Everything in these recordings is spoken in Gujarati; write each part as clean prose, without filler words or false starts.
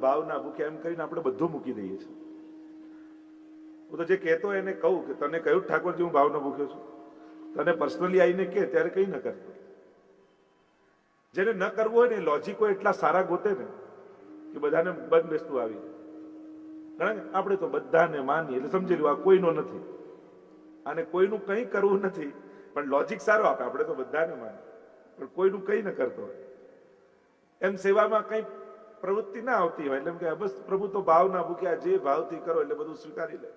ભાવના ભૂખ્યા એમ કરીને આપણે બધું મૂકી દઈએ છીએ. હું તો જે કહેતો એને કહું કે તને કહ્યું ઠાકોરજી હું ભાવનો ભૂખ્યો છું, તને પર્સનલી આવીને કે ત્યારે કઈ ન કરતો. જેને ન કરવું હોય ને લોજિકો એટલા સારા ગોતે ને કે બધાને બંધ બેસતું આવી. આપણે તો બધાને માનીએ એટલે સમજી લો આ કોઈનો નથી, આને કોઈનું કંઈ કરવું નથી, પણ લોજિક સારો આપે. આપણે તો બધાને માનીએ પણ કોઈનું કંઈ ન કરતો હોય. એમ સેવામાં કંઈ પ્રવૃત્તિ ના આવતી હોય એટલે કે બસ પ્રભુ તો ભાવના ભૂખ્યા, જે ભાવથી કરો એટલે બધું સ્વીકારી લે.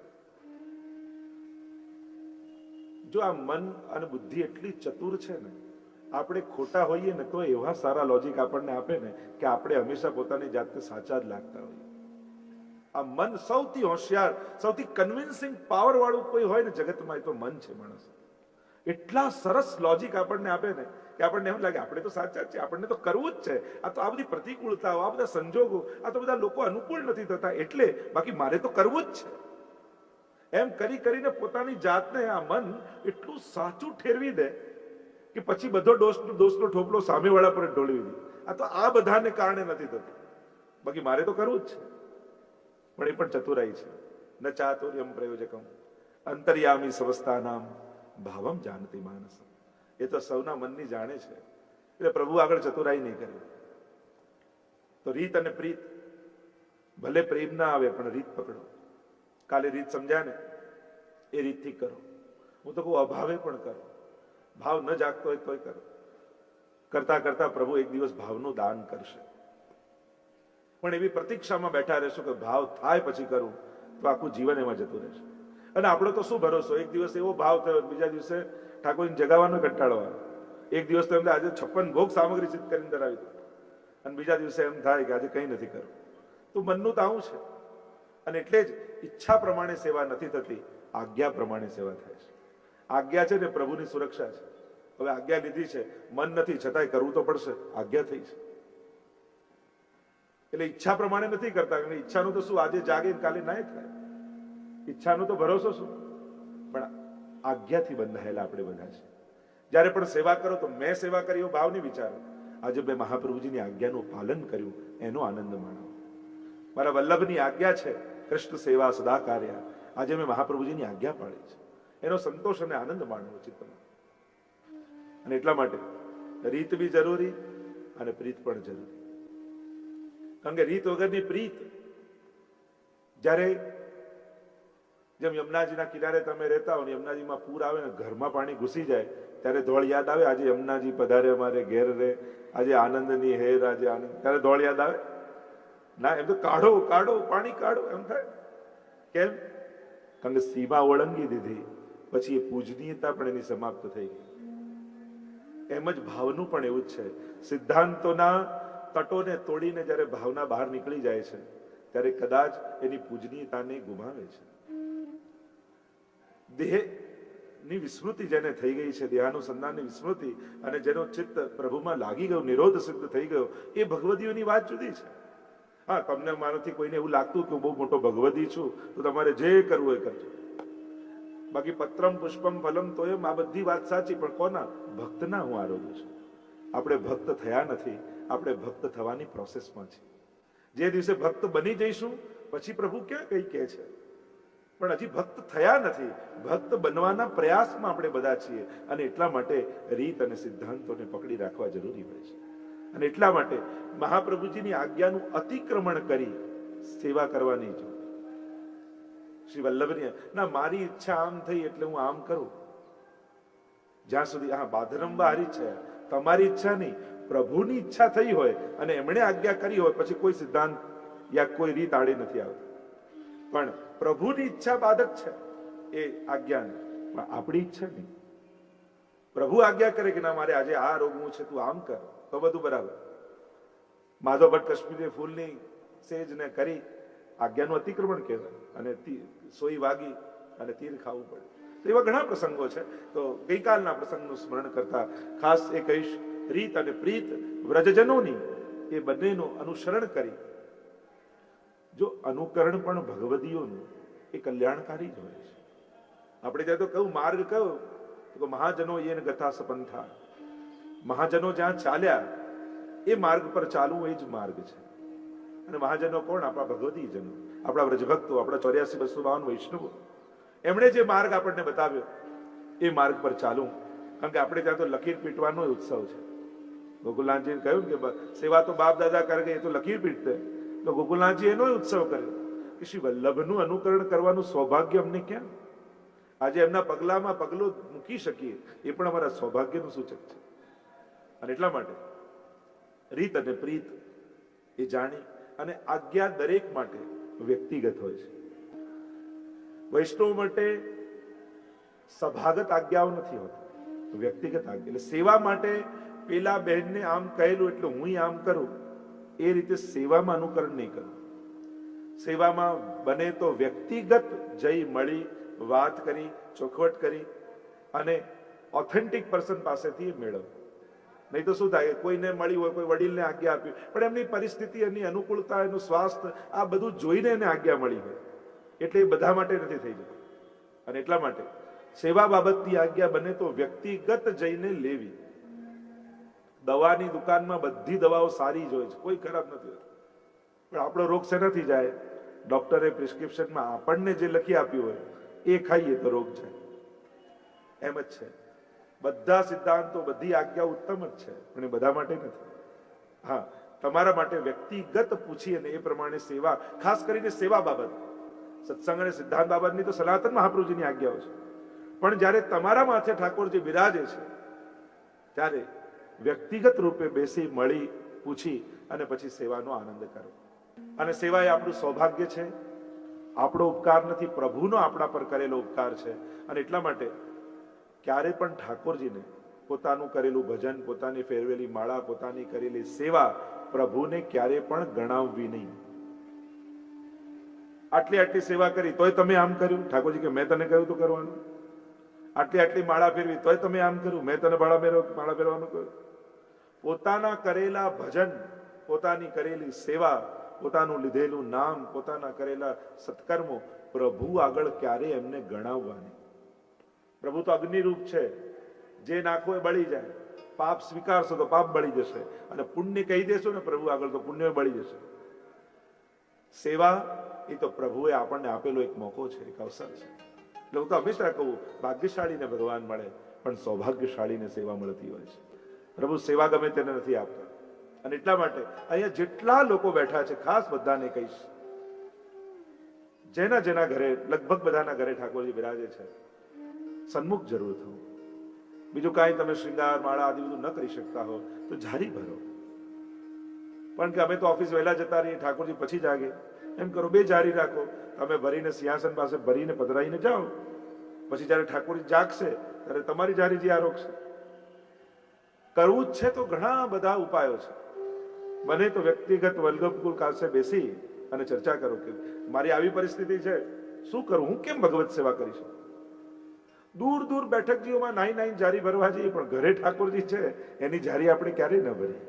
જો આ મન અને બુદ્ધિ એટલી ચતુર છે ને, આપણે ખોટા હોઈએ ને તો એવા સારા લોજિક આપણને આપે ને કે આપણે હંમેશા પોતાની જાતને સાચા જ લાગતા હોઈએ. આ મન સૌથી હોશિયાર, સૌથી કન્વિન્સિંગ પાવર વાળું કોઈ હોય ને જગતમાં, એ તો મન છે. માણસ એટલા સરસ લોજિક આપણને આપે ને કે આપણને એમ લાગે આપણે તો સાચા જ છે, આપણને તો કરવું જ છે. આ તો આ બધી પ્રતિકૂળતાઓ, આ બધા સંજોગો, આ તો બધા લોકો અનુકૂળ નથી થતા એટલે બાકી મારે તો કરવું જ છે. એમ કરી કરીને પોતાની જાતને આ મન એટલું સાચું ઠેરવી દે કે પછી બધો દોષનો ઠોપલો સામેવાળા પર ઢોળવી દે. આ તો આ બધાને કારણે નથી થતું, બાકી મારે તો કરવું જ છે. પણ એ પણ ચતુરાઈ છે. ન ચાતુર્યમ પ્રયોજકમ અંતર્યામી સમસ્તાનામ ભાવમ જાનતી માનસ. એ તો સૌના મનની જાણે છે એટલે પ્રભુ આગળ ચતુરાઈ નહીં કરે. તો રીત અને પ્રીત, ભલે પ્રેમ ના આવે પણ રીત પકડો. કાલે રીત સમજ્યા ને એ રીતથી કરો. હું તો કહું અભાવે પણ કરો, ભાવ ન જાગતો હોય તોય કરો. કરતા કરતા પ્રભુ એક દિવસ ભાવનું દાન કરશે. પણ એવી પ્રતીક્ષામાં બેઠા રહેશો કે ભાવ થાય પછી કરું, તો આખું જીવન એમાં જતું રહેશે. અને આપણો તો શું ભરોસો, એક દિવસ એવો ભાવ થયો, બીજા દિવસે ઠાકોરજીને જગાવવાનો કંટાળો આવે. એક દિવસ તો એમ આજે 56 ભોગ સામગ્રી સિદ્ધ કરીને ધરાવી દો, અને બીજા દિવસે એમ થાય કે આજે કંઈ નથી કરવું. તો મનનું તો આવું છે. અને એટલે જ ઈચ્છા પ્રમાણે સેવા નથી થતી, આજ્ઞા પ્રમાણે સેવા થાય છે. આજ્ઞા છે ને પ્રભુની સુરક્ષા છે. હવે આજ્ઞા લીધી છે, મન નથી છતાંય કરવું તો પડશે, આજ્ઞા થઈ છે. એટલે ઈચ્છા પ્રમાણે નથી કરતા. ઈચ્છાનું તો શું, આજે જાગે કાલે ના થાય. ઈચ્છાનો તો ભરોસો શું, પણ આજ્ઞાથી બંધાયેલા આપણે બધા છે. જ્યારે પણ સેવા કરો તો મેં સેવા કરી એવો ભાવ નહીં વિચારો. આજે મેં મહાપ્રભુજીની આજ્ઞાનું પાલન કર્યું એનો આનંદ માણો. મારા વલ્લભની આજ્ઞા છે કૃષ્ણ સેવા સદા કાર્ય. આજે મેં મહાપ્રભુજીની આજ્ઞા પાળી છે, એનો સંતોષ અને આનંદ માણવો ચિત્તમાં. અને એટલા માટે રીત બી જરૂરી અને પ્રીત પણ જરૂરી. કારણ કે રીત વગરની પ્રીત, જ્યારે જેમ યમુનાજીના કિનારે તમે રહેતા હો ને યમુનાજીમાં પૂર આવે ને ઘરમાં પાણી ઘૂસી જાય ત્યારે ધોળ યાદ આવે, આજે યમુનાજી પધારે અમારે ઘેર રે, આજે આનંદની હેર, આજે આનંદ, ત્યારે ધોળ યાદ આવે ના? એમ તો કાઢો કાઢો પાણી કાઢો એમ થાય. કેમ? કારણ કે સીમા ઓળંગી દીધી પછી એ પૂજનીયતા પણ એની સમાપ્ત થઈ ગઈ. એમ જ ભાવનું પણ એવું જ છે. સિદ્ધાંતોના તટોને તોડીને જ્યારે ભાવના બહાર નીકળી જાય છે ત્યારે કદાચ એની પૂજનીયતાને ગુમાવે છે. દેહની વિસ્મૃતિ જેને થઈ ગઈ છે, દેહાનુસંધાનની વિસ્મૃતિ, અને જેનો ચિત્ત પ્રભુમાં લાગી ગયો, નિરોધ સિદ્ધ થઈ ગયો, એ ભગવદીઓની વાત જુદી છે. હા, તમને મારાથી કોઈને એવું લાગતું કે હું બહુ મોટો ભગવદી છું તો તમારે જે કરવું એ કરજો. બાકી પત્રમ પુષ્પમ ફલમ તો એમ આ બધી વાત સાચી, પણ કોના? ભક્તના હું આરોગ્ય છું. આપણે ભક્ત થયા નથી, આપણે ભક્ત થવાની પ્રોસેસમાં છીએ. જે દિવસે ભક્ત બની જઈશું પછી પ્રભુ ક્યાં કઈ કહે છે, પણ હજી ભક્ત થયા નથી. ભક્ત બનવાના પ્રયાસમાં આપણે બધા છીએ. અને એટલા માટે રીત અને સિદ્ધાંતોને પકડી રાખવા જરૂરી હોય છે. અને એટલા માટે મહાપ્રભુજીની આજ્ઞાનું અતિક્રમણ કરી સેવા કરવાની જો શ્રી વલ્લભની ના મારી ઈચ્છા આમ થઈ એટલે હું આમ કરું, જ્યાં સુધી હા બાધરંબા હારી છે, તમારી ઈચ્છા નહીં, પ્રભુની ઈચ્છા થઈ હોય અને એમણે આજ્ઞા કરી હોય પછી કોઈ સિદ્ધાંત યા કોઈ રીત આડે નથી આવતી. પણ પ્રભુની ઈચ્છા બાધક છે એ આજ્ઞા, પણ આપણી ઈચ્છા નહીં. પ્રભુ આજ્ઞા કરે કે ના મારે આજે આ રોગવું છે, તું આમ કર, તો બધું બરાબર. માધવ ભટ્ટ કાશ્મીરી ફૂલની સેજને કરી આજ્ઞાનું અતિક્રમણ કહેવાય, અને સોઈ વાગી અને તીર ખાવું પડે. તો એવા ઘણા પ્રસંગો છે. તો ગઈકાલના પ્રસંગનું સ્મરણ કરતા ખાસ એ કહીશ, રીત અને પ્રીત વ્રજજનોની એ બંનેનું અનુસરણ કરી. જો અનુકરણ પણ ભગવદીઓનું એ કલ્યાણકારી જ હોય છે. આપણે ત્યાં તો કહું માર્ગ કયો તો મહાજનો યેન ગથા સપંથા, મહાજનો જ્યાં ચાલ્યા એ માર્ગ પર ચાલવું એ જ માર્ગ છે. અને મહાજનો કોણ? આપણા ભગવતીજનો, આપણા વ્રજભક્તો, આપણા 84-252 વૈષ્ણવો. એમણે જે માર્ગ આપણને બતાવ્યો એ માર્ગ પર ચાલવું. કારણ કે આપણે ત્યાં તો લકીર પીટવાનો ઉત્સવ છે. ગોકુલનાથજીએ કહ્યું કે સેવા તો બાપ દાદા કરે, એ તો લકીર પીટતે. તો ગોકુલનાથજી એનો ઉત્સવ કર્યો કે શ્રી વલ્લભનું અનુકરણ કરવાનું સૌભાગ્ય અમને ક્યાં? આજે એમના પગલામાં પગલું મૂકી શકીએ એ પણ અમારા સૌભાગ્યનું સૂચક છે. અને એટલા માટે રીત અને પ્રીત એ જાણી અને આજ્ઞા દરેક માટે વ્યક્તિગત હોય છે. વૈષ્ણવ માટે સભાગત આજ્ઞાઓ નથી હોતી, વ્યક્તિગત આજ્ઞા. એટલે સેવા માટે પેલા બહેનને આમ કહેલું એટલે હું આમ કરું એ રીતે સેવામાં અનુકરણ નહીં કરું. સેવામાં બને તો વ્યક્તિગત જઈ મળી, વાત કરી, ચોખવટ કરી અને ઓથેન્ટિક પર્સન પાસેથી મેળવ. નહીં તો શું થાય? કોઈને મળી હોય, કોઈ વડીલને આજ્ઞા આપી, પણ એમની પરિસ્થિતિ, એની અનુકૂળતા, એનું સ્વાસ્થ્ય, આ બધું જોઈને એને આજ્ઞા મળી હોય, એટલે એ બધા માટે નથી થઈ જતું. અને એટલા માટે સેવા બાબતની આજ્ઞા બને તો વ્યક્તિગત જઈને લેવી. દવાની દુકાનમાં બધી દવાઓ સારી જ હોય છે, કોઈ ખરાબ નથી હોતી. પણ આપણો રોગ શેનાથી જાય? ડોક્ટરે પ્રિસ્ક્રિપ્શનમાં આપણને જે લખી આપ્યું હોય એ ખાઈએ તો રોગ જાય. એમ જ છે. બધા સિદ્ધાંતો, બધી આજ્ઞા ઉત્તમ જ છે, પણ એ બધા માટે નથી. હા, તમારા માટે વ્યક્તિગત પૂછી અને એ પ્રમાણે સેવા, ખાસ કરીને સેવા બાબત, સત્સંગ અને સિદ્ધાંત બાબતની તો સનાતન મહાપ્રભુજીની આજ્ઞાઓ છે. પણ જ્યારે તમારા માથે ઠાકોરજી બિરાજે છે ત્યારે વ્યક્તિગત રૂપે બેસી મળી, પૂછી અને પછી સેવાનો આનંદ કરો. અને સેવા એ આપણું સૌભાગ્ય છે, આપણો ઉપકાર નથી, પ્રભુનો આપણા પર કરેલો ઉપકાર છે. અને એટલા માટે ક્યારે પણ ઠાકોરજીને પોતાનું કરેલું ભજન, પોતાની ફેરવેલી માળા, પોતાની કરેલી સેવા પ્રભુને ક્યારે પણ ગણાવવી નહીં. આટલી આટલી સેવા કરી તોય તમે આમ કર્યું? ઠાકોરજી કે મેં તને કહ્યું તો કરવાનું. આટલી આટલી માળા ફેરવી તોય તમે આમ કર્યું? મેં તને માળા ફેરવાનું કહ્યું. પોતાના કરેલા ભજન, પોતાની કરેલી સેવા, પોતાનું લીધેલું નામ, પોતાના કરેલા સત્કર્મો પ્રભુ આગળ ક્યારે એમને ગણાવવાની? પ્રભુ તો અગ્નિરૂપ છે, જે નાખો એ બળી જાય. પાપ સ્વીકારશો તો પાપ બળી જશે, અને પુણ્ય કહી દેશો ને પ્રભુ આગળ તો પુણ્ય બળી જશે. સેવા એ તો પ્રભુએ આપણને આપેલો એક મોકો છે, એક અવસર છે. એટલે હું તો હંમેશા કહું, ભાગ્યશાળીને ભગવાન મળે પણ સૌભાગ્યશાળીને સેવા મળતી હોય છે. પ્રભુ સેવા ગમે તેને નથી આપતા. અને એટલા માટે અહીંયા જેટલા લોકો બેઠા છે, ખાસ બધાને કહીશ, જેના જેના ઘરે, લગભગ બધાના ઘરે ઠાકોરજી બિરાજે છે, સન્મુખ જરૂર થવું. બીજું કાંઈ તમે શ્રૃંગાર, માળા આદિ બધું ન કરી શકતા હો તો જારી ભરો. પણ કે અમે તો ઓફિસ વહેલા જતા રહીએ, ઠાકોરજી પછી જાગે, એમ કરો. બે જારી રાખો. તમે ભરીને સિંહાસન પાસે ભરીને પધરાઈને જાઓ, પછી જયારે ઠાકોરજી જાગશે ત્યારે તમારી જારી જે આરોગશે. કરવું જ છે તો ઘણા બધા ઉપાયો છે. બને તો વ્યક્તિગત વલ્લભકુલ પાસે બેસી અને ચર્ચા કરો કે મારી આવી પરિસ્થિતિ છે, શું કરું, હું કેમ ભગવત સેવા કરી શકું? દૂર દૂર બેઠકજીઓમાં નાઈ જારી ભરવા જઈએ, પણ ઘરે ઠાકોરજી છે એની જારી આપણે ક્યારેય ન ભરીએ.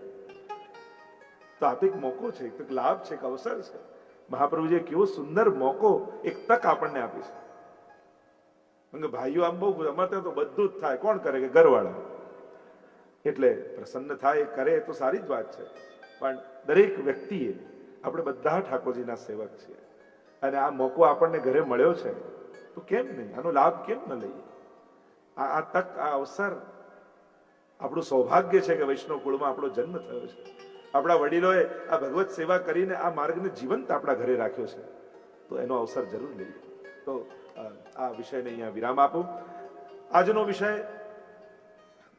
તો આ તો એક મોકો છે, એક લાભ છે, એક અવસર છે. મહાપ્રભુજીએ કેવો સુંદર મોકો, એક તક આપણને આપી છે. ભાઈઓ આમ બહુ અમારે ત્યાં તો બધું જ થાય, કોણ કરે? કે ઘરવાળા. એટલે પ્રસન્ન થાય, કરે તો સારી જ વાત છે. પણ દરેક વ્યક્તિએ, આપણે બધા ઠાકોરજીના સેવક છીએ અને આ મોકો આપણને ઘરે મળ્યો છે, તો કેમ નહીં? આનો લાભ કેમ ન લઈએ? આ તક, આ અવસર આપણું સૌભાગ્ય છે કે વૈષ્ણવ કુળમાં આપણો જન્મ થયો છે. આપણા વડીલોએ આ ભગવત સેવા કરીને આ માર્ગને જીવંત આપણા ઘરે રાખ્યો છે, તો એનો અવસર જરૂર લઈએ. તો આ વિષયને અહીંયા વિરામ આપું. આજનો વિષય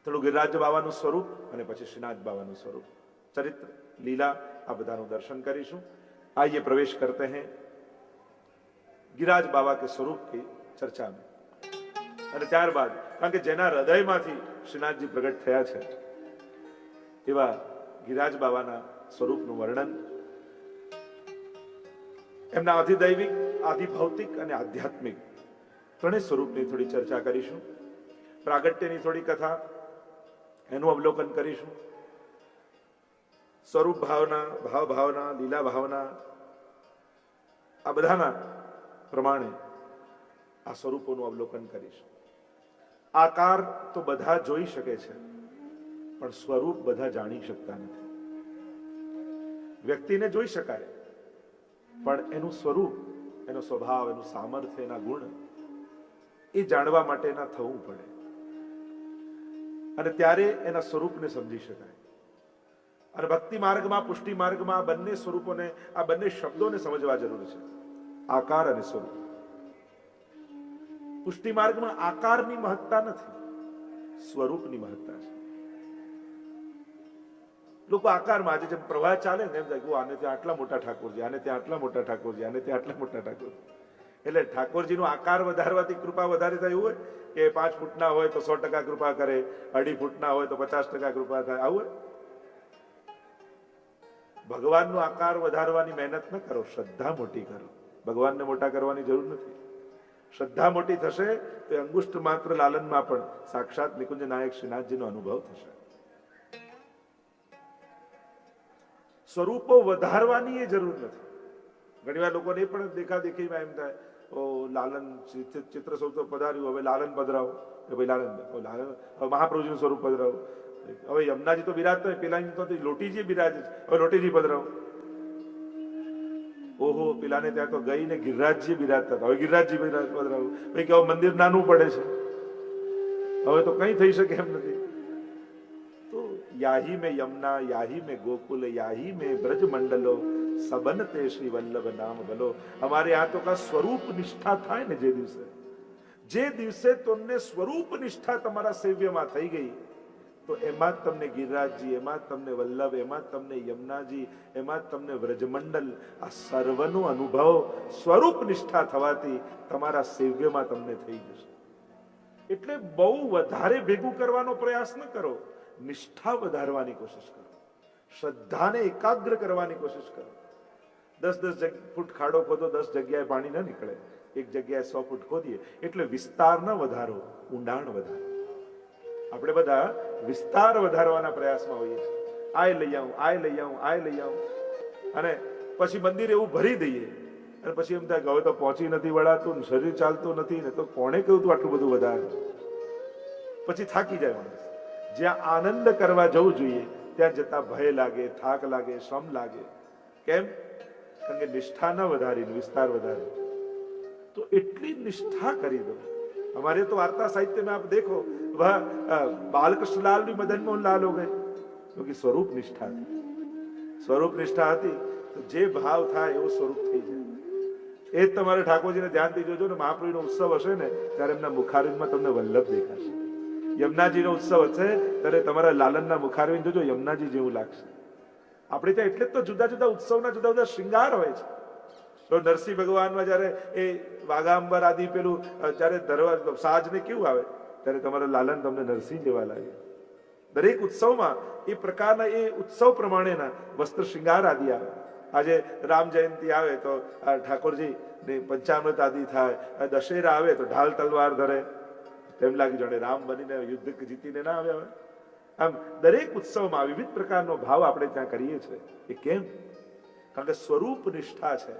થોડું ગિરિરાજ બાવાનું સ્વરૂપ અને પછી શ્રીનાથ બાવાનું સ્વરૂપ, ચરિત્ર, લીલા, આ બધાનું દર્શન કરીશું. आइए प्रवेश करते हैं गिरिराज बाबा के स्वरूप की चर्चा में. અને ત્યારબાદ, કારણ કે જેના હૃદયમાંથી શ્રીનાથજી પ્રગટ થયા છે એવા ગિરિરાજ બાબાના સ્વરૂપનું વર્ણન, એમના અધિદૈવિક, આધિભૌતિક અને આધ્યાત્મિક ત્રણેય સ્વરૂપની થોડી ચર્ચા કરીશું. પ્રાગટ્યની થોડી કથા, એનું અવલોકન કરીશું. સ્વરૂપ ભાવના, ભાવ ભાવના, લીલા ભાવના, આ બધાના પ્રમાણે આ સ્વરૂપોનું અવલોકન કરીશું. આકાર તો બધા જોઈ શકે છે, પણ સ્વરૂપ બધા જાણી શકતા નથી. વ્યક્તિને જોઈ શકાય, પણ એનું સ્વરૂપ, એનો સ્વભાવ, એનું સામર્થ્ય, એના ગુણ એ જાણવા માટે એના થવું પડે, અને ત્યારે એના સ્વરૂપને સમજી શકાય. અને ભક્તિ માર્ગમાં, પુષ્ટિ માર્ગમાં આ બંને સ્વરૂપોને, આ બંને શબ્દોને સમજવા જરૂર છે, આકાર અને સ્વરૂપ. પુષ્ટિ માર્ગમાં આકારની મહત્તા નથી, સ્વરૂપની મહત્તા છે. લોકો આકારમાં, આજે જેમ પ્રવાહ ચાલે ને એમ થાય આને ત્યાં આટલા મોટા ઠાકોરજી, આને ત્યાં આટલા મોટા ઠાકોરજી, આને ત્યાં આટલા મોટા ઠાકોરજી. એટલે ઠાકોરજીનો આકાર વધારવાથી કૃપા વધારે થાય એવું હોય કે 5 ફૂટના હોય તો 100% કૃપા કરે, 2.5 ફૂટના હોય તો 50% કૃપા થાય, આવું હોય? ભગવાનનો આકાર વધારવાની મહેનત ન કરો, શ્રદ્ધા મોટી કરો. ભગવાનને મોટા કરવાની જરૂર નથી. શ્રદ્ધા મોટી થશે તો અંગુષ્ઠ માત્ર લાલનમાં પણ સાક્ષાત નિકુંજ નાયક શ્રીનાથજીનો અનુભવ થશે. સ્વરૂપો વધારવાની એ જરૂર નથી. ઘણી વાર લોકોને એ પણ દેખાદેખીમાં એમ થાય, ઓ લાલન ચિત્ર સ્વરૂપ પધાર્યું, હવે લાલન પધરાવો, કે ભાઈ લાલન હવે મહાપ્રભુજીનું સ્વરૂપ પધરાવો. હવે યમુનાજી તો બિરાજતા હોય, પેલા તો લોટીજી બિરાજે છે, હવે લોટીજી પધરાવો. ઓહો, પેલાને ત્યાં તો ગઈ ને ગિરિરાજજી બિરાજતા હતા, હવે ગિરિરાજજી પધરાવો. ભાઈ કે મંદિર નાનું પડે છે, હવે તો કઈ થઈ શકે એમ નથી. તો યાહી મેં યમુના, યાહી મેં ગોકુલ, યાહી મેં બ્રજ મંડલો, સબન તે શ્રી વલ્લભ નામ ભલો. અમારે આ તો કા સ્વરૂપ નિષ્ઠા થાય ને, જે દિવસે તમને સ્વરૂપ નિષ્ઠા તમારા સેવ્યમાં થઈ ગઈ, તો એમાં જ તમને ગિરિરાજજી, એમાં જ તમને વલ્લભ, એમાં જ તમને યમુનાજી, એમાં જ તમને વ્રજમંડલ, આ સર્વનો અનુભવ સ્વરૂપ નિષ્ઠા થવાથી તમારા સેવ્યમાં તમને થઈ જશે. એટલે બહુ વધારે ભેગું કરવાનો પ્રયાસ ન કરો, નિષ્ઠા વધારવાની કોશિશ કરો, શ્રદ્ધાને એકાગ્ર કરવાની કોશિશ કરો. 10 ફૂટ ખાડો ખોદો, 10 જગ્યાએ પાણી ન નીકળે, એક જગ્યાએ 100 ફૂટ ખોદીએ. એટલે વિસ્તાર ન વધારો, ઊંડાણ વધારો. આપણે બધા વિસ્તાર વધારવાના પ્રયાસમાં હોઈએ છીએ. આય લઈ આવું, આય લઈ આવું, આય લઈ આવું, અને પછી મંદિર એવું ભરી દઈએ, અને પછી એમ થાય કે હવે તો પહોંચી નથી વળાતું, શરીર ચાલતું નથી ને, તો કોણે કહ્યું તું આટલું બધું વધારે? પછી થાકી જાય માણસ. જ્યાં આનંદ કરવા જવું જોઈએ ત્યાં જતા ભય લાગે, થાક લાગે, શ્રમ લાગે. કેમ? કારણ કે નિષ્ઠા ન વધારી, વિસ્તાર વધારે. તો એટલી નિષ્ઠા કરી દો. हमारे तो वार्ता साहित्य में आप देखो, वह बालकृष्ण लाल भी मदन मोहन लाल हो गए, क्योंकि स्वरूप निष्ठा थी. સ્વરૂપ નિષ્ઠા હતી તો જે ભાવ થાય એવો સ્વરૂપ થઈ જાય. એ જ તમારે ઠાકોરજીને ધ્યાનથી જોજો ને, મહાપ્રભુનો ઉત્સવ હશે ને ત્યારે એમના મુખારવિંદમાં તમને વલ્લભ દેખાશે. યમુનાજીનો ઉત્સવ હશે ત્યારે તમારા લાલનના મુખારવિંદ જોજો, યમુનાજી જેવું લાગશે. આપણે ત્યાં એટલે જ તો જુદા જુદા ઉત્સવના જુદા જુદા શ્રૃંગાર હોય છે. તો નરસિંહ ભગવાનમાં જયારે એ વાઘાંબર આદિ પેલું જયારે ધરવા સાજને કેવું આવે, ત્યારે તમારા લાલન તમને નરસિંહ જેવા લાગે. દરેક ઉત્સવમાં એ પ્રકારના એ ઉત્સવ પ્રમાણેના વસ્ત્ર શ્રૃંગાર આદિ આવે. આજે રામ જયંતિ આવે તો ઠાકોરજી ને પંચામૃત આદિ થાય, દશેરા આવે તો ઢાલ તલવાર ધરે, તેમ લાગે જાણે રામ બનીને યુદ્ધ જીતીને ના આવ્યા હોય. આમ દરેક ઉત્સવમાં વિવિધ પ્રકારનો ભાવ આપણે ત્યાં કરીએ છીએ. એ કેમ? કારણ કે સ્વરૂપ નિષ્ઠા છે,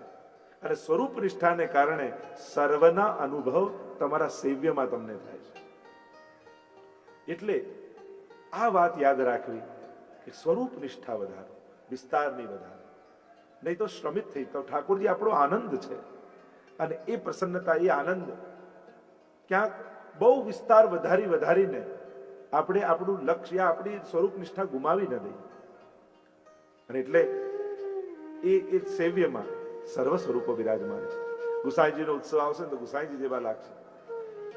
અને સ્વરૂપ નિષ્ઠાને કારણે સર્વના અનુભવ તમારા સેવ્યમાં તમને થાય છે. એટલે આ વાત યાદ રાખવી કે સ્વરૂપ નિષ્ઠા વધારો, વિસ્તારની વધારો. નહીં તો શ્રમિત થઈ તો ઠાકોરજી આપણો આનંદ છે, અને એ પ્રસન્નતા, એ આનંદ ક્યાંક બહુ વિસ્તાર વધારીને આપણે આપણું લક્ષ્ય, આપણી સ્વરૂપ નિષ્ઠા ગુમાવી ન દઈએ. અને એટલે એ સેવ્યમાં સર્વ સ્વરૂપો બિરાજમાન છે. ગુસાઈજીનો ઉત્સવ આવશે ને તો ગુસાઈજી જેવા લાગશે.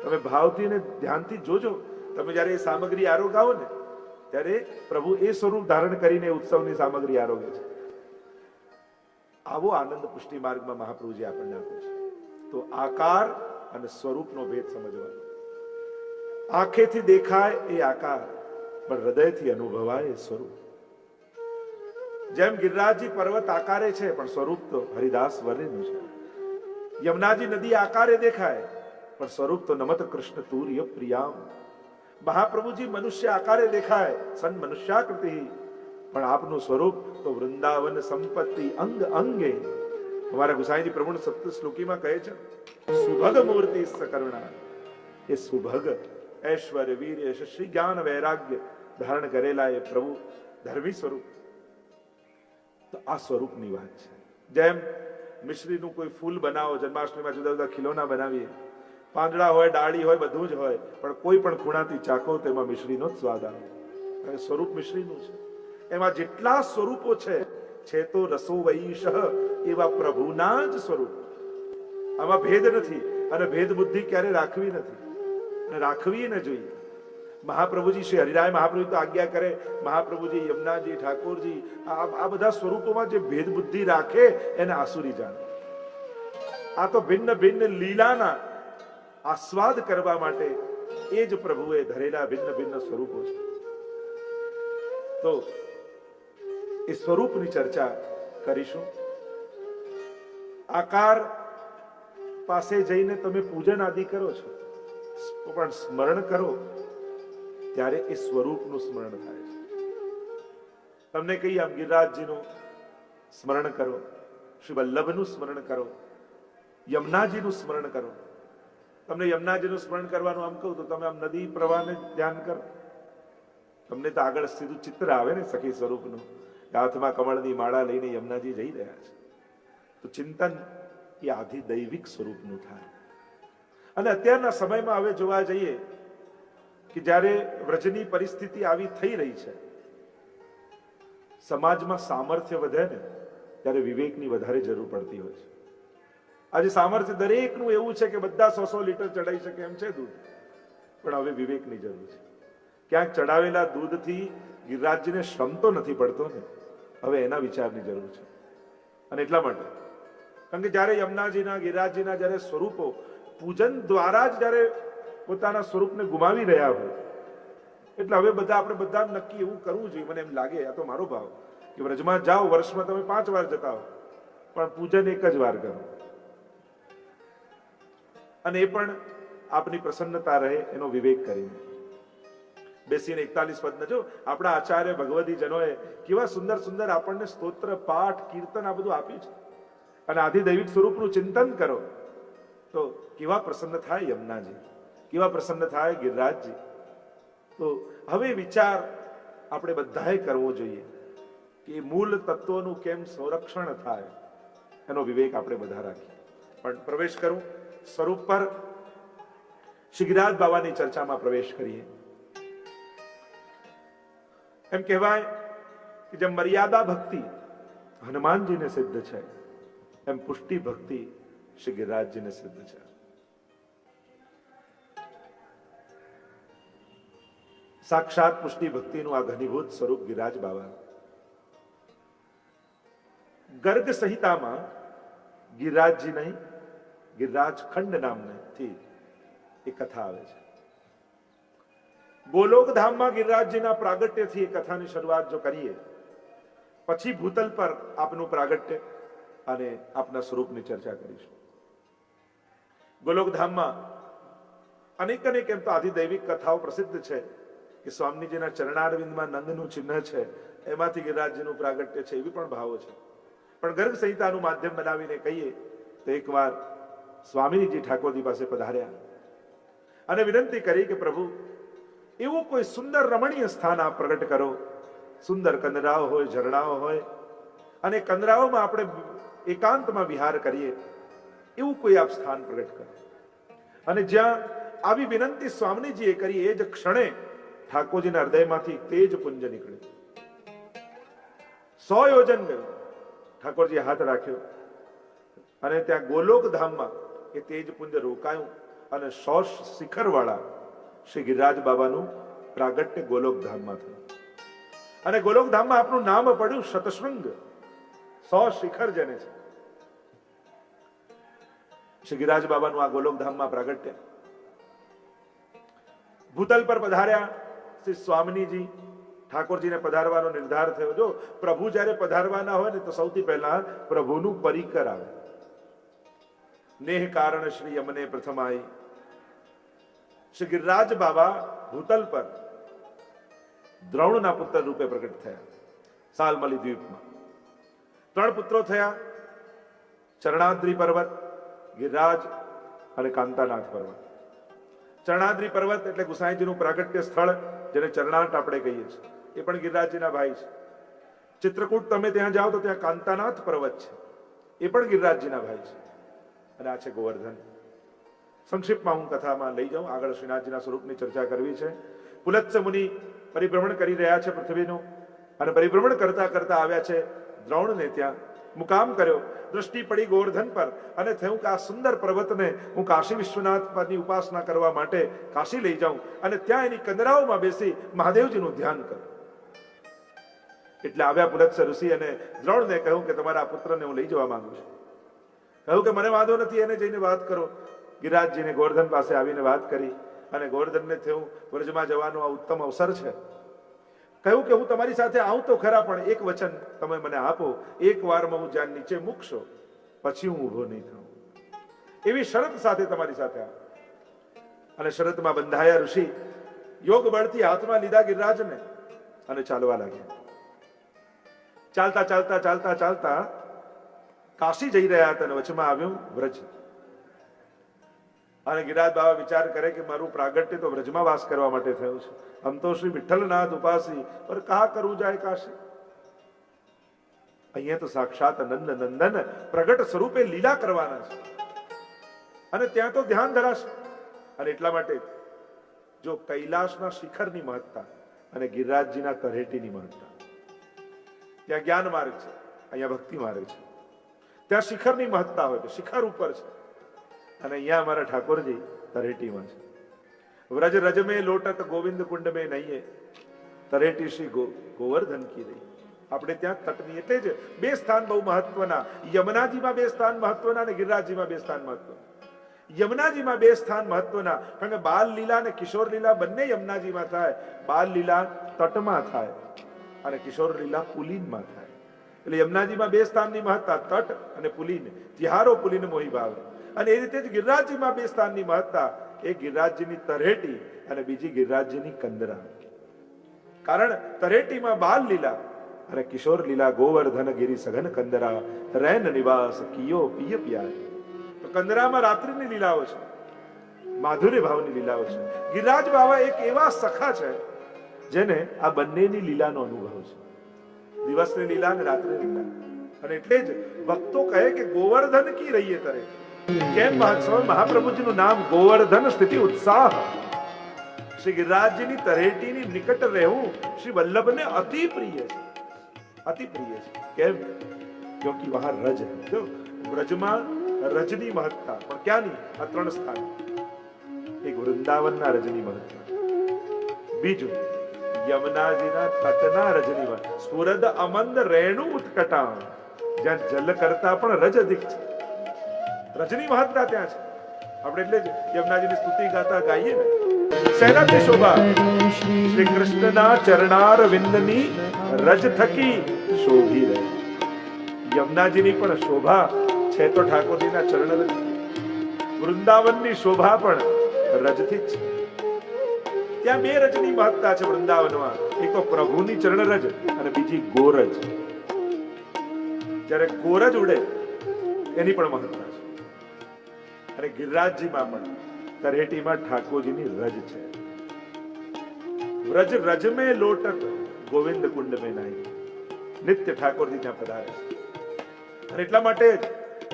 તમે ભાવથી અને ધ્યાનથી જોજો. તમે જયારે એ સામગ્રી આરોગાવો ને ત્યારે પ્રભુ એ સ્વરૂપ ધારણ કરીને ઉત્સવની સામગ્રી આરોગે છે. આવો આનંદ પુષ્ટિ માર્ગમાં મહાપ્રભુજી આપણને આપે છે. તો આકાર અને સ્વરૂપનો ભેદ સમજવાનો. આંખેથી દેખાય એ આકાર, પણ હૃદયથી અનુભવાય એ સ્વરૂપ. જેમ ગિરિરાજજી પર્વત આકારે છે, પણ સ્વરૂપ તો હરિદાસ વર્ણિનું છે. યમુનાજી નદી આકારે દેખાય, પણ સ્વરૂપ તો નમત કૃષ્ણ તુર્ય પ્રિયામ. મહાપ્રભુજી મનુષ્ય આકારે દેખાય, સન મનુષ્યાકૃતિ, પણ આપનું સ્વરૂપ તો વૃંદાવન સંપત્તિ અંગ અંગે. અમારા ગુસાઈજી પ્રભુ સપ્ત શ્લોકીમાં કહે છે, સુભગ મૂર્તિ સકરુણા. એ સુભગ ઐશ્વર્ય, વીર, શ્રી જ્ઞાન, વૈરાગ્ય ધારણ કરેલા એ પ્રભુ ધર્મી સ્વરૂપ. તો આ સ્વરૂપની વાત છે. જેમ મિશ્રીનું કોઈ ફૂલ બનાવો, જન્માષ્ટમીમાં જુદા જુદા ખીલોના બનાવીએ, પાંદડા હોય, ડાળી હોય, બધું જ હોય, પણ કોઈ પણ ખૂણાથી ચાખો તેમાં મિશ્રીનો જ સ્વાદ આવે. અને સ્વરૂપ મિશ્રીનું છે. એમાં જેટલા સ્વરૂપો છે તો રસો વૈશ એવા પ્રભુના જ સ્વરૂપ. આમાં ભેદ નથી, અને ભેદ બુદ્ધિ ક્યારે રાખવી નથી, અને રાખવી ન જોઈએ. મહાપ્રભુજી શ્રી હરિરાય મહાપ્રભુ તો આજ્ઞા કરે, મહાપ્રભુજી, યમુનાજી, ઠાકોરજી, આ બધા સ્વરૂપોમાં જે ભેદ બુદ્ધિ રાખે એને આસુરી જાણે. આ તો ભિન્ન ભિન્ન લીલાના આસ્વાદ કરવા માટે એ જ પ્રભુએ ધરેલા ભિન્ન ભિન્ન સ્વરૂપો છે. તો એ સ્વરૂપની ચર્ચા કરીશું. આકાર પાસે જઈને તમે પૂજન આદિ કરો છો, પણ સ્મરણ કરો ત્યારે એ સ્વરૂપનું સ્મરણ થાય છે. તમને કહીએ આમ ગિરિરાજજીનું સ્મરણ કરો, શ્રી વલ્લભનું સ્મરણ કરો, યમુનાજીનું સ્મરણ કરો. તમને યમુનાજીનું સ્મરણ કરવાનું આમ કહું તો તમે આમ નદી પ્રવાહને ધ્યાન કરો, તમને તો આગળ સીધું ચિત્ર આવે ને સખી સ્વરૂપનું. હાથમાં કમળની માળા લઈને યમુનાજી જઈ રહ્યા છે, તો ચિંતન એ આધિ દૈવિક સ્વરૂપનું થાય. અને અત્યારના સમયમાં હવે જોવા જઈએ કે જ્યારે વ્રજની પરિસ્થિતિ આવી થઈ રહી છે, સમાજમાં સામર્થ્ય વધે ને ત્યારે વિવેકની વધારે જરૂર પડતી હોય છે. આજે સામર્થ્ય દરેકનું એવું છે કે બધા 100 લીટર ચડાવી શકે એમ છે દૂધ, પણ હવે વિવેકની જરૂર છે. ક્યાંક ચડાવેલા દૂધથી ગિરિરાજજીને શ્રમ તો નથી પડતો ને, હવે એના વિચારની જરૂર છે. અને એટલા માટે, કારણ કે જ્યારે યમુનાજીના, ગિરિરાજજીના જ્યારે સ્વરૂપો પૂજન દ્વારા જ જ્યારે પોતાના સ્વરૂપને ગુમાવી રહ્યા હોય, એટલે હવે આપણે બધા નક્કી એવું કરવું જોઈએ. મને એમ લાગે, આ તો મારો ભાવ, કે વ્રજમાં જાઓ, વર્ષમાં તમે 5 વાર જતા હો, પણ પૂજન એક જ વાર કરો, અને એ પણ આપની પ્રસન્નતા રહે એનો વિવેક કરીને બેસીને 41 પદ જો આપણા આચાર્ય ભગવદી જનોએ કેવા સુંદર સુંદર આપણને સ્તોત્ર, પાઠ, કીર્તન આ બધું આપ્યું છે. અને આધિદૈવિક સ્વરૂપનું ચિંતન કરો તો કેવા પ્રસન્ન થાય યમુનાજી, કેવા પ્રસન્ન થાય ગિરિરાજજી. તો હવે વિચાર આપણે બધાએ કરવો જોઈએ કે મૂળ તત્વોનું કેમ સંરક્ષણ થાય, એનો વિવેક આપણે બધા રાખીએ. પણ પ્રવેશ કરું સ્વરૂપ પર, શ્રી ગિરિરાજ બાબાની ચર્ચામાં પ્રવેશ કરીએ. એમ કહેવાય કે જેમ મર્યાદા ભક્તિ હનુમાનજીને સિદ્ધ છે, એમ પુષ્ટિ ભક્તિ શ્રી ગિરિરાજજીને સિદ્ધ છે. સાક્ષાત પુષ્ટિ ભક્તિનું આ ઘનીભૂત સ્વરૂપ ગિરિરાજ બાબા. ગર્ગ સંહિતામાં ગિરિરાજજી નહીં, ગિરિરાજ ખંડ નામથી એ કથા આવે છે. ગોલોક ધામમાં ગિરિરાજજીના પ્રાગટ્યથી એ કથાની શરૂઆત જો કરીએ, પછી ભૂતલ પર આપનું પ્રાગટ્ય અને આપના સ્વરૂપની ચર્ચા કરીશું. ગોલોક ધામમાં અનેક અનેક એમ તો આધિદૈવિક કથાઓ પ્રસિદ્ધ છે કે સ્વામીજીના ચરણારવિંદમાં નંદનું ચિહ્ન છે, એમાંથી ગિરિરાજજીનું પ્રાગટ્ય છે, એવી પણ ભાવો છે. પણ ગર્ગ સંહિતાનું માધ્યમ બનાવીને કહીએ તો એકવાર સ્વામીજી ઠાકોરજી પાસે પધાર્યા અને વિનંતી કરી કે પ્રભુ, એવું કોઈ સુંદર રમણીય સ્થાન આપ પ્રગટ કરો. સુંદર કંદરાઓ હોય, ઝરણાઓ હોય, અને કંદરાઓમાં આપણે એકાંતમાં વિહાર કરીએ, એવું કોઈ આપ સ્થાન પ્રગટ કરો. અને જ્યાં આવી વિનંતી સ્વામીજીએ કરી, એ જ ક્ષણે ઠાકોરજીના હૃદયમાંથી તેજ પુંજ નીકળ્યું. 100 યોજન ગયું. ઠાકોરજીએ હાથ રાખ્યો અને ત્યાં ગોલોક ધામમાં એ તેજ પુંજ રોકાયું, અને 100 શિખર વાળા શ્રી ગિરિરાજ બાબાનું પ્રાગટ્ય ગોલોક ધામમાં થયું. અને ગોલોક ધામમાં આપનું નામ પડ્યું શતશૃંગ, 100 શિખર જેને છે. શ્રી ગિરિરાજ બાબાનું આ ગોલોક ધામમાં પ્રાગટ્ય. ભૂતલ પર પધાર્યા શ્રી સ્વામીજી, ઠાકોરજીને પધારવાનો નિર્ધાર થયો. જો પ્રભુ જ્યારે પધારવાના હોય ને તો સૌથી પહેલા પ્રભુનું પરિકર આવે. નેહ કારણ શ્રી યમને પ્રથમાઈ. શ્રી ગિરિરાજ બાબા ભૂતલ પર દ્રોણના પુત્ર રૂપે પ્રગટ થયા. સાલમલી દ્વીપમાં 3 પુત્રો થયા, ચરણાદ્રી પર્વત, ગિરિરાજ અને કાંતાનાથ પર્વત. ચરણાદ્રી પર્વત એટલે ગુસાઈજીનું પ્રાગટ્ય સ્થળ, જેને ચરણાટ આપણે કહીએ છીએ, એ પણ ગિરિરાજજીના ભાઈ છે. ચિત્રકૂટ તમે ત્યાં જાઓ તો ત્યાં કાંતાનાથ પર્વત છે, એ પણ ગિરિરાજજીના ભાઈ છે. અને આ છે ગોવર્ધન. સંક્ષિપ્તમાં હું કથામાં લઈ જાઉં. આગળ શ્રીનાથજીના સ્વરૂપની ચર્ચા કરવી છે. પુલત્સ મુનિ પરિભ્રમણ કરી રહ્યા છે પૃથ્વીનું, અને પરિભ્રમણ કરતા કરતા આવ્યા છે દ્રોણને ત્યાં મુકામ કર્યો. દ્રષ્ટિ પડી ગોવર્ધન પર અને થયું કે આ સુંદર પર્વતને હું કાશી વિશ્વનાથની ઉપાસના કરવા માટે કાશી લઈ જાઉં અને ત્યાં એની કંદરાઓમાં બેસી મહાદેવજીનું ધ્યાન કરું. એટલે આવ્યા પુલત્સ ઋષિ અને દ્રોણને કહ્યું કે તમારા પુત્રને હું લઈ જવા માંગુ છું. કહ્યું કે મને વાંધો નથી, એને જઈને વાત કરો. ગિરિરાજજીને ગોવર્ધન પાસે આવીને વાત કરી અને ગોવર્ધનને થયું વ્રજમાં જવાનો આ ઉત્તમ અવસર છે. કહ્યું કે હું તમારી સાથે આવું તો ખરા, પણ એક વચન તમે મને આપો, એક વારમાં હું જ્યાં નીચે મૂકશો પછી હું ઊભો નહીં થાઉં, એવી શરત સાથે તમારી સાથે આવું. અને શરતમાં બંધાયા ઋષિ. યોગ બળથી હાથમાં લીધા ગિરિરાજને અને ચાલવા લાગ્યા. ચાલતા ચાલતા ચાલતા ચાલતા કાશી જઈ રહ્યા હતા અને વચમાં આવ્યું વ્રજ. અને ગિરિરાજ બાબા વિચાર કરે કે મારું પ્રાગટ્ય તો વ્રજમાં વાસ કરવા માટે થયું છે. આમ તો શ્રી વિઠ્ઠલનાથ ઉપાસી પર કહા કરવું જાય કાશી. અહીંયા તો સાક્ષાત નંદ નંદન પ્રગટ સ્વરૂપે લીલા કરવાના છે અને ત્યાં તો ધ્યાન ધરાશે. અને એટલા માટે જો કૈલાસના શિખરની મહત્તા અને ગિરિરાજજીના તળેટીની મહત્તા, ત્યાં જ્ઞાન માર્ગ છે, અહીંયા ભક્તિ માર્ગ છે. ત્યાં શિખરની મહત્તા હોય તો શિખર ઉપર છે, અને અહીંયા અમારા ઠાકોરજી તળેટીમાં છે. વ્રજ રજ મેં લોટત ગોવિંદ કુંડ મેં નહીં, તળેટી શ્રી ગોવર્ધન કી રહી. આપણે ત્યાં તટની, એટલે જ બે સ્થાન બહુ મહત્વના. યમુનાજીમાં બે સ્થાન મહત્વના અને ગિરિરાજજીમાં બે સ્થાન મહત્વના. યમુનાજીમાં બે સ્થાન મહત્વના કારણ કે બાલ લીલા અને કિશોર લીલા બંને યમુનાજીમાં થાય. બાલ લીલા તટમાં થાય અને કિશોર લીલા પુલીનમાં થાય. એટલે યમુનાજીમાં બે સ્થાનની મહત્તા, તટ અને પુલીન. તિહારો પુલીન મોહી ભાવ. અને એ રીતે જ ગિરિરાજજીમાં બે સ્થાનની મહત્તા, એક ગિરિરાજજીની તળેટી અને બીજી ગિરિરાજજીની કંદરા. કારણ તળેટીમાં બાલ લીલા અને કિશોર લીલા. ગોવર્ધન ગિરી સઘન કંદરા રૈન નિવાસ કિયો પિય પ્યાર. તો કંદરામાં રાત્રિની લીલાઓ છે, માધુર્ય ભાવની લીલાઓ છે. ગિરિરાજ બાવા એક એવા સખા છે જેને આ બંનેની લીલાનો અનુભવ છે, દિવસની લીલા અને રાત્રિની લીલા. અને એટલે જ ભક્તો કહે કે ગોવર્ધન કી રહીએ તરે. કેમ મહાપ્રભુજીનું નામ ગોવર્ધન સ્થિતિ ઉત્સાહ. શ્રી ગિરિરાજજીની તળેટીની નિકટ રહેવું શ્રી વલ્લભને અતિ પ્રિય છે, અતિ પ્રિય છે. કેમ? ક્યોંકિ વહાં રજ હૈ. વ્રજમાં રજની મહત્તા, પણ ક્યાંની? આ ત્રણ સ્થાન. એક વૃંદાવનના રજની મહત્તા, બીજું યમુનાજીના તટના રજની મહત્તા. સ્ફુરદ અમંદ રેણુ ઉત્કટામ, જ્યાં જલ કરતા પણ રજ અધિક છે. રજની મહત્તા ત્યાં છે. આપણે એટલે જ યમુનાજીની સ્તુતિ ગાતા ગાઈએ ને. શેનાથી શોભા? શ્રી કૃષ્ણના ચરણાર વિંદની રજ થકી શોભી રહે. યમુનાજીની પણ શોભા છે તો ઠાકોરજીના ચરણ રજ. વૃંદાવનની શોભા પણ રજથી જ છે. ત્યાં બે રજની મહત્તા છે વૃંદાવનમાં. એક તો પ્રભુની ચરણ રજ અને બીજી ગોરજ. જ્યારે ગોરજ ઉડે એની પણ મહત્તા છે. અને ગિરિરાજજીમાં પણ તળેટીમાં ઠાકોરજીની રજ છે. વ્રજ રજ મેં લોટત ગોવિંદ કુંડ મેં નાહી. નિત્ય ઠાકોરજી ત્યાં પધારે છે. અને એટલા માટે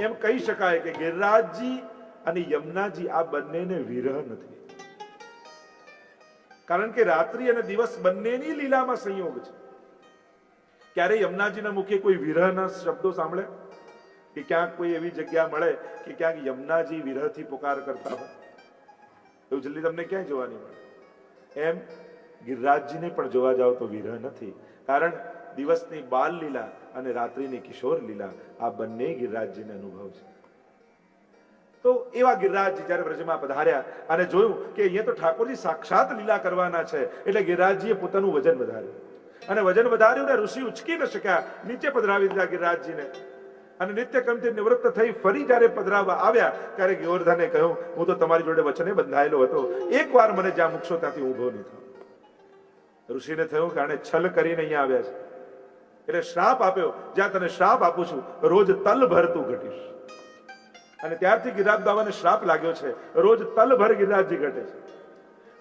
એમ કહી શકાય કે ગિરિરાજજી અને યમુનાજી આ બંનેને વિરહ નથી. કારણ કે રાત્રિ અને દિવસ બંનેની લીલામાં સંયોગ છે. ક્યારે યમુનાજીના મુખે કોઈ વિરહના શબ્દો સાંભળે કે ક્યાંક કોઈ એવી જગ્યા મળે કે ક્યાંક યમુનાજી વિરહથી પુકાર કરતા હોય? એવું જલ્દી તમને ક્યાંય જોવા નહીં મળે. એમ ગિરિરાજજીને પણ જોવા જાવ તો વિરહ નથી. કારણ દિવસની બાલ લીલા અને રાત્રિની કિશોર લીલા આ બંને ગિરિરાજજીને અનુભવ છે. તો એવા ગિરિરાજજી જ્યારે વ્રજમાં પધાર્યા અને જોયું કે અહીંયા તો ઠાકોરજી સાક્ષાત લીલા કરવાના છે, એટલે ગિરિરાજજીએ પોતાનું વજન વધાર્યું. અને વજન વધાર્યું ને ઋષિ ઉચકી ન શક્યા, નીચે પધરાવી દીધા ગિરિરાજજીને. અને નિત્યક્રમથી નિવૃત્ત થઈ ફરી જ્યારે પધરાવવા આવ્યા ત્યારે ગોવર્ધને કહ્યું, હું તો તમારી જોડે વચને બંધાયેલો હતો, એકવાર મને જ્યાં મૂકશો ત્યાંથી ઊભો નહીં થાઉં. ઋષિને થયું કે આને છલ કરીને અહીંયા આવ્યા છે, એટલે શ્રાપ આપ્યો, જ્યાં તને શ્રાપ આપું છું રોજ તલ ભર તું ઘટીશ. અને ત્યારથી ગિરિરાજ બાબાને શ્રાપ લાગ્યો છે, રોજ તલ ભર ગિરિરાજજી ઘટે છે.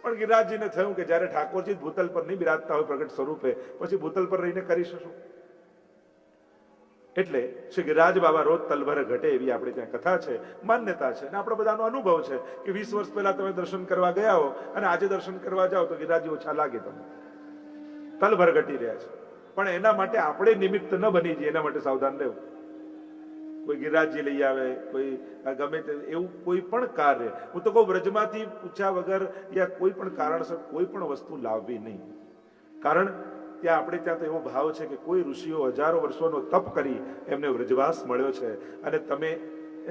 પણ ગિરિરાજજીને થયું કે જ્યારે ઠાકોરજી ભૂતલ પર નહીં બિરાજતા હોય પ્રગટ સ્વરૂપે, પછી ભૂતલ પર રહીને કરી શકશું? એટલે શ્રી ગિરિરાજ બાબા રોજ તલભર ઘટે એવી આપણે ત્યાં કથા છે, માન્યતા છે, અને આપણો બધાનો અનુભવ છે કે 20 વર્ષ પહેલા તમે દર્શન કરવા ગયા હો અને આજે દર્શન કરવા જાઓ તો ગિરિરાજી ઓછા લાગે, તમને તલભર ઘટી રહ્યા છે. પણ એના માટે આપણે નિમિત્ત ન બની જઈએ, એના માટે સાવધાન રહેવું. કોઈ ગિરિરાજી લઈ આવે, કોઈ ગમે તે એવું કોઈ પણ કાર્ય, હું તો કહું વ્રજમાંથી પૂછ્યા વગર યા કોઈ પણ કારણસર કોઈ પણ વસ્તુ લાવવી નહીં. કારણ ત્યાં આપણે ત્યાં તો એવો ભાવ છે કે કોઈ ઋષિઓ હજારો વર્ષોનો તપ કરી એમને વ્રજવાસ મળ્યો છે, અને તમે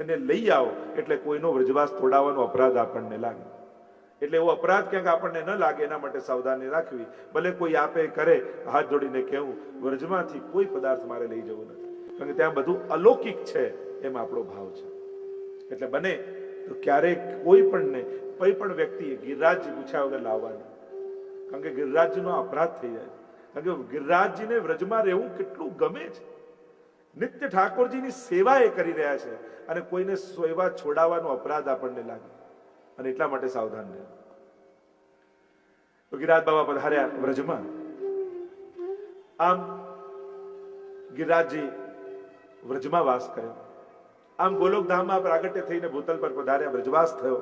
એને લઈ આવો એટલે કોઈનો વ્રજવાસ તોડાવવાનો અપરાધ આપણને લાગે. એટલે એવો અપરાધ ક્યાંક આપણને ન લાગે એના માટે સાવધાની રાખવી. ભલે કોઈ આપે કરે, હાથ જોડીને કહેવું વ્રજમાંથી કોઈ પદાર્થ મારે લઈ જવો નથી, કારણ કે ત્યાં બધું અલૌકિક છે એમ આપણો ભાવ છે. એટલે બને તો ક્યારેક કોઈ પણ વ્યક્તિએ ગિરિરાજજી પૂછ્યા વગર લાવવાની, કારણ કે ગિરિરાજજીનો અપરાધ થઈ જાય. કારણ કે ગિરિરાજજીને વ્રજમાં રહેવું કેટલું ગમે છે, નિત્ય ઠાકોરજીની સેવા એ કરી રહ્યા છે, અને કોઈને સેવા છોડાવવાનો અપરાધ આપણને લાગે, અને એટલા માટે સાવધાન રહે. તો ગિરિરાજ બાબા પધાર્યા વ્રજમાં. આમ ગિરિરાજજી વ્રજમાં વાસ કર્યો. આમ ગોલોકધામમાં પ્રાગટ્ય થઈને ભૂતલ પર પધાર્યા, વ્રજવાસ થયો.